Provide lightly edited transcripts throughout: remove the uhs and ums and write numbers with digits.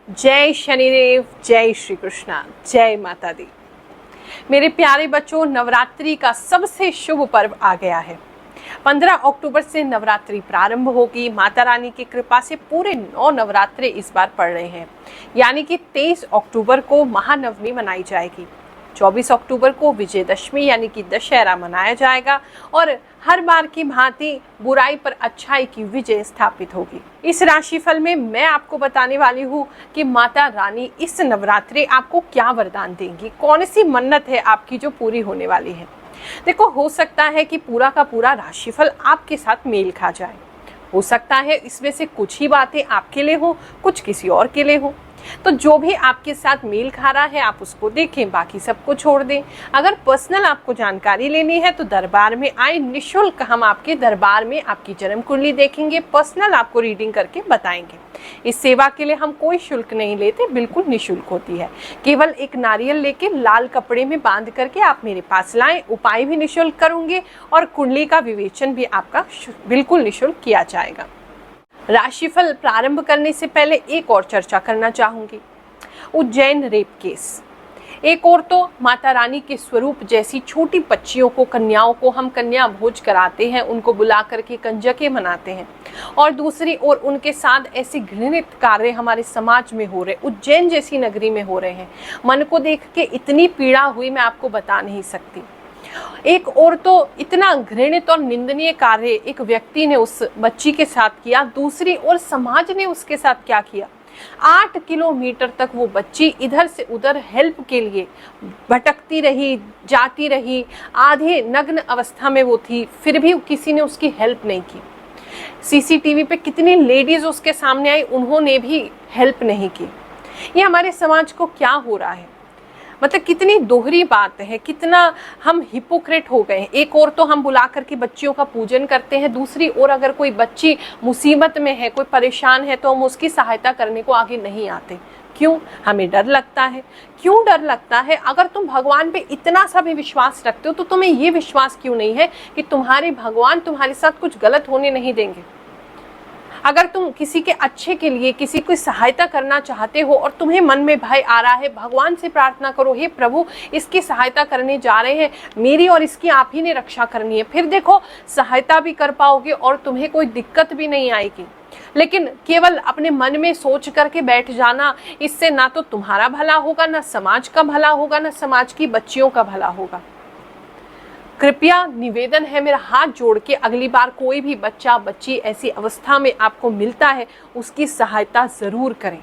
जय शनिदेव, जय श्री कृष्णा, जय माता दी। मेरे प्यारे बच्चों, नवरात्रि का सबसे शुभ पर्व आ गया है। 15 अक्टूबर से नवरात्रि प्रारंभ होगी। माता रानी की कृपा से पूरे 9 नवरात्रे इस बार पड़ रहे हैं, यानी कि 23 अक्टूबर को महानवमी मनाई जाएगी। 24 अक्टूबर को विजयदशमी यानी कि दशहरा मनाया जाएगा और हर बार की भांति बुराई पर अच्छाई की विजय स्थापित होगी। इस राशिफल में मैं आपको बताने वाली हूँ कि माता रानी इस नवरात्रि आपको क्या वरदान देंगी, कौन सी मन्नत है आपकी जो पूरी होने वाली है। देखो, हो सकता है कि पूरा का पूरा राशिफल आपके साथ मेल खा जाए। हो सकता है इसमें से कुछ ही बातें आपके लिए हो, कुछ किसी और के लिए हो। तो जो भी आपके साथ मेल खा रहा है आप उसको देखें, बाकी सबको छोड़ दें। अगर पर्सनल आपको जानकारी लेनी है तो दरबार में आए, निशुल्क हम आपके दरबार में आपकी जन्म कुंडली देखेंगे, पर्सनल आपको रीडिंग करके बताएंगे। इस सेवा के लिए हम कोई शुल्क नहीं लेते, बिल्कुल निशुल्क होती है। केवल एक नारियल लेके लाल कपड़े में बांध करके आप मेरे पास लाएं, उपाय भी निशुल्क करूंगे और कुंडली का विवेचन भी आपका बिल्कुल निशुल्क किया जाएगा। राशिफल प्रारंभ करने से पहले एक और चर्चा करना चाहूंगी, उज्जैन रेप केस। एक और तो माता रानी के स्वरूप जैसी छोटी बच्चियों को, कन्याओं को हम कन्या भोज कराते हैं, उनको बुला करके कंजके मनाते हैं, और दूसरी ओर उनके साथ ऐसे घृणित कार्य हमारे समाज में हो रहे, उज्जैन जैसी नगरी में हो रहे हैं। मन को देख के इतनी पीड़ा हुई, मैं आपको बता नहीं सकती। एक और तो इतना घृणित और निंदनीय कार्य एक व्यक्ति ने उस बच्ची के साथ किया, दूसरी ओर समाज ने उसके साथ क्या किया। 8 किलोमीटर तक वो बच्ची इधर से उधर हेल्प के लिए भटकती रही, जाती रही, आधे नग्न अवस्था में वो थी, फिर भी किसी ने उसकी हेल्प नहीं की। सीसीटीवी पे कितनी लेडीज उसके सामने आई, उन्होंने भी हेल्प नहीं की। ये हमारे समाज को क्या हो रहा है, मतलब कितनी दोहरी बात है, कितना हम हिपोक्रेट हो गए हैं। एक और तो हम बुला करके बच्चियों का पूजन करते हैं, दूसरी ओर अगर कोई बच्ची मुसीबत में है, कोई परेशान है, तो हम उसकी सहायता करने को आगे नहीं आते। क्यों? हमें डर लगता है। क्यों डर लगता है? अगर तुम भगवान पे इतना सा भी विश्वास रखते हो तो तुम्हें ये विश्वास क्यों नहीं है कि तुम्हारे भगवान तुम्हारे साथ कुछ गलत होने नहीं देंगे। अगर तुम किसी के अच्छे के लिए किसी को सहायता करना चाहते हो और तुम्हें मन में भय आ रहा है, भगवान से प्रार्थना करो, हे प्रभु इसकी सहायता करने जा रहे हैं, मेरी और इसकी आप ही ने रक्षा करनी है। फिर देखो, सहायता भी कर पाओगे और तुम्हें कोई दिक्कत भी नहीं आएगी। लेकिन केवल अपने मन में सोच करके बैठ जाना, इससे ना तो तुम्हारा भला होगा, ना समाज का भला होगा, ना समाज की बच्चियों का भला होगा। कृपया निवेदन है मेरा हाथ जोड़ के, अगली बार कोई भी बच्चा बच्ची ऐसी अवस्था में आपको मिलता है, उसकी सहायता जरूर करें।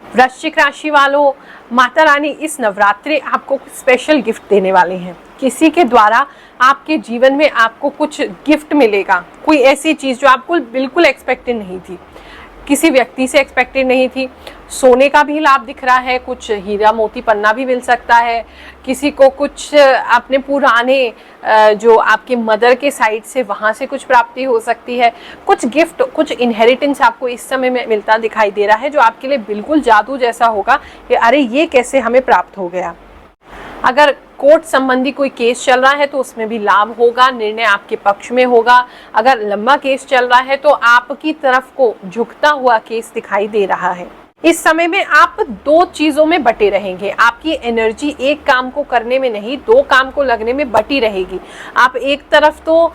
वृश्चिक राशि वालों, माता रानी इस नवरात्रि आपको स्पेशल गिफ्ट देने वाले हैं। किसी के द्वारा आपके जीवन में आपको कुछ गिफ्ट मिलेगा, कोई ऐसी चीज़ जो आपको बिल्कुल एक्सपेक्टेड नहीं थी, किसी व्यक्ति से एक्सपेक्टेड नहीं थी। सोने का भी लाभ दिख रहा है, कुछ हीरा मोती पन्ना भी मिल सकता है, किसी को कुछ अपने पुराने जो आपके मदर के साइड से वहाँ से कुछ प्राप्ति हो सकती है, कुछ गिफ्ट, कुछ इनहेरिटेंस आपको इस समय में मिलता दिखाई दे रहा है, जो आपके लिए बिल्कुल जादू जैसा होगा कि अरे ये कैसे हमें प्राप्त हो गया। अगर कोर्ट संबंधी कोई केस चल रहा है तो उसमें भी लाभ होगा, निर्णय आपके पक्ष में होगा। अगर लंबा केस चल रहा है तो आपकी तरफ को झुकता हुआ केस दिखाई दे रहा है। इस समय में आप 2 चीजों में बटे रहेंगे। आपकी एनर्जी एक काम को करने में नहीं, 2 काम को लगने में बटी रहेगी। आप एक तरफ तो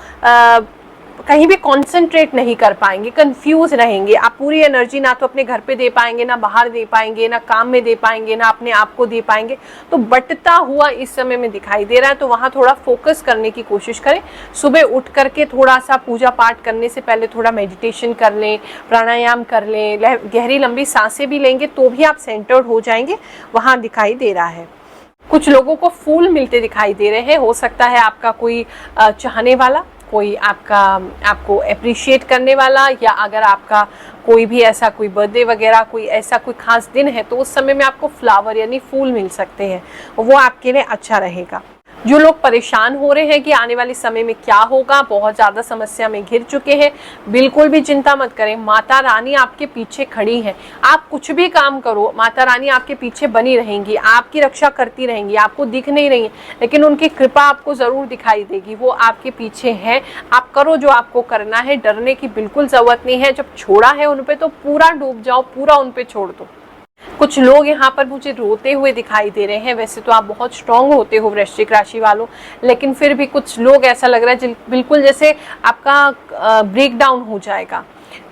कहीं भी कंसंट्रेट नहीं कर पाएंगे, कंफ्यूज रहेंगे। आप पूरी एनर्जी ना तो अपने घर पे दे पाएंगे, ना बाहर दे पाएंगे, ना काम में दे पाएंगे, ना अपने आप को दे पाएंगे। तो बटता हुआ इस समय में दिखाई दे रहा है, तो वहाँ थोड़ा फोकस करने की कोशिश करें। सुबह उठ करके थोड़ा सा पूजा पाठ करने से पहले थोड़ा मेडिटेशन कर लें, प्राणायाम कर लें, गहरी लंबी सांसें भी लेंगे तो भी आप सेंटर्ड हो जाएंगे, वहाँ दिखाई दे रहा है। कुछ लोगों को फूल मिलते दिखाई दे रहे हैं। हो सकता है आपका कोई चाहने वाला, कोई आपको अप्रिशिएट करने वाला, या अगर आपका कोई भी ऐसा कोई बर्थडे वगैरह कोई ऐसा कोई खास दिन है तो उस समय में आपको फ्लावर यानी फूल मिल सकते हैं, वो आपके लिए अच्छा रहेगा। जो लोग परेशान हो रहे हैं कि आने वाले समय में क्या होगा, बहुत ज्यादा समस्या में घिर चुके हैं, बिल्कुल भी चिंता मत करें। माता रानी आपके पीछे खड़ी है। आप कुछ भी काम करो, माता रानी आपके पीछे बनी रहेंगी, आपकी रक्षा करती रहेंगी। आपको दिख नहीं रही है, लेकिन उनकी कृपा आपको जरूर दिखाई देगी। वो आपके पीछे है। आप करो जो आपको करना है, डरने की बिल्कुल जरूरत नहीं है। जब छोड़ा है उन पे तो पूरा डूब जाओ, पूरा उन पे छोड़ दो। कुछ लोग यहाँ पर मुझे रोते हुए दिखाई दे रहे हैं। वैसे तो आप बहुत स्ट्रांग होते हो वृश्चिक राशि वालों, लेकिन फिर भी कुछ लोग ऐसा लग रहा है बिल्कुल जैसे आपका ब्रेक डाउन हो जाएगा।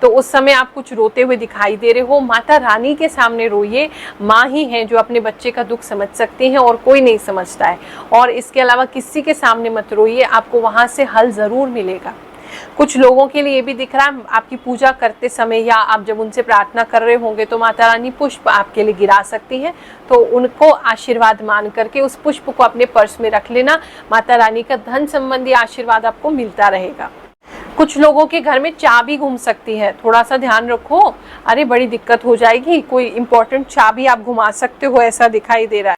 तो उस समय आप कुछ रोते हुए दिखाई दे रहे हो। माता रानी के सामने रोइए। माँ ही है जो अपने बच्चे का दुख समझ सकती हैं और कोई नहीं समझता है। और इसके अलावा किसी के सामने मत रोइए, आपको वहां से हल जरूर मिलेगा। कुछ लोगों के लिए भी दिख रहा है, आपकी पूजा करते समय या आप जब उनसे प्रार्थना कर रहे होंगे तो माता रानी पुष्प आपके लिए गिरा सकती है। तो उनको आशीर्वाद मान करके उस पुष्प को अपने पर्स में रख लेना। माता रानी का धन संबंधी आशीर्वाद आपको मिलता रहेगा। कुछ लोगों के घर में चाबी घूम सकती है, थोड़ा सा ध्यान रखो। अरे बड़ी दिक्कत हो जाएगी। कोई इंपॉर्टेंट चाबी आप घुमा सकते हो, ऐसा दिखाई दे रहा है।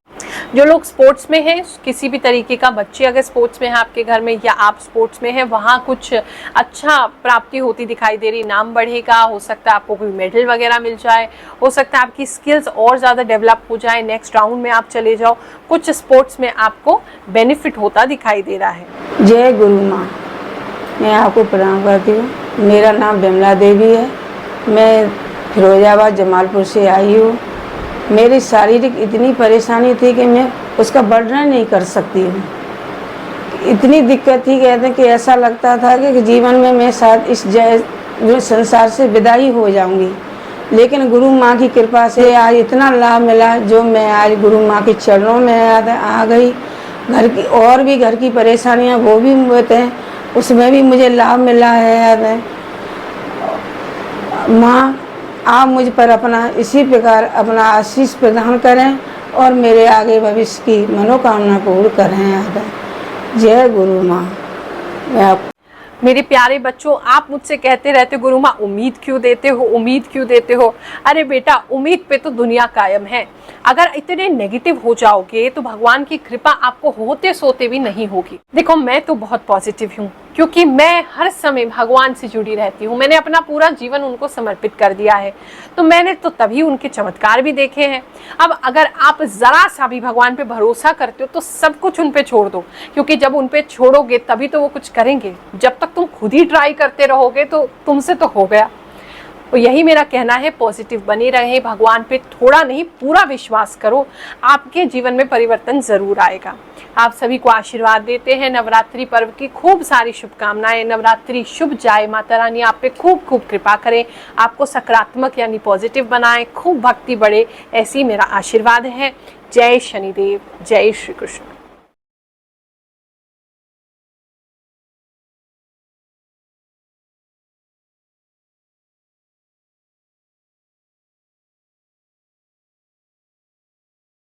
जो लोग स्पोर्ट्स में हैं, किसी भी तरीके का बच्चे अगर स्पोर्ट्स में है आपके घर में या आप स्पोर्ट्स में हैं, वहाँ कुछ अच्छा प्राप्ति होती दिखाई दे रही। नाम बढ़ेगा, हो सकता है आपको कोई मेडल वगैरह मिल जाए, हो सकता है आपकी स्किल्स और ज़्यादा डेवलप हो जाए, नेक्स्ट राउंड में आप चले जाओ। कुछ स्पोर्ट्स में आपको बेनिफिट होता दिखाई दे रहा है। जय गुरु माँ, मैं आपको प्रणाम करती हूँ। मेरा नाम विमला देवी है। मैं फिरोजाबाद जमालपुर से आई हूँ। मेरी शारीरिक इतनी परेशानी थी कि मैं उसका वर्णन नहीं कर सकती हूँ। इतनी दिक्कत थी, कहते हैं कि ऐसा लगता था कि जीवन में मैं शायद इस संसार से विदाई हो जाऊंगी। लेकिन गुरु माँ की कृपा से आज इतना लाभ मिला, जो मैं आज गुरु माँ के चरणों में आ गई। घर की और भी घर की परेशानियाँ वो भी होते हैं, उसमें भी मुझे लाभ मिला है। माँ, आप मुझ पर अपना इसी प्रकार अपना आशीष प्रदान करें और मेरे आगे भविष्य की मनोकामना पूर्ण करें। जय गुरु माँ। मैं आप मेरे प्यारे बच्चों, आप मुझसे कहते रहते हो गुरु माँ उम्मीद क्यों देते हो, उम्मीद क्यों देते हो। अरे बेटा, उम्मीद पे तो दुनिया कायम है। अगर इतने नेगेटिव हो जाओगे तो भगवान की कृपा आपको होते सोते भी नहीं होगी। देखो, मैं तो बहुत पॉजिटिव हूँ, क्योंकि मैं हर समय भगवान से जुड़ी रहती हूँ। मैंने अपना पूरा जीवन उनको समर्पित कर दिया है, तो मैंने तो तभी उनके चमत्कार भी देखे हैं। अब अगर आप जरा सा भी भगवान पे भरोसा करते हो तो सब कुछ उन पे छोड़ दो, क्योंकि जब उन पे छोड़ोगे तभी तो वो कुछ करेंगे। जब तक तुम खुद ही ट्राई करते रहोगे तो तुमसे तो हो गया। तो यही मेरा कहना है, पॉजिटिव बने रहे, भगवान पे थोड़ा नहीं पूरा विश्वास करो, आपके जीवन में परिवर्तन जरूर आएगा। आप सभी को आशीर्वाद देते हैं। नवरात्रि पर्व की खूब सारी शुभकामनाएं। नवरात्रि शुभ जाए, माता रानी आप पे खूब खूब कृपा करें, आपको सकारात्मक यानी पॉजिटिव बनाए, खूब भक्ति बढ़े, ऐसी मेरा आशीर्वाद है। जय शनिदेव, जय श्री कृष्ण।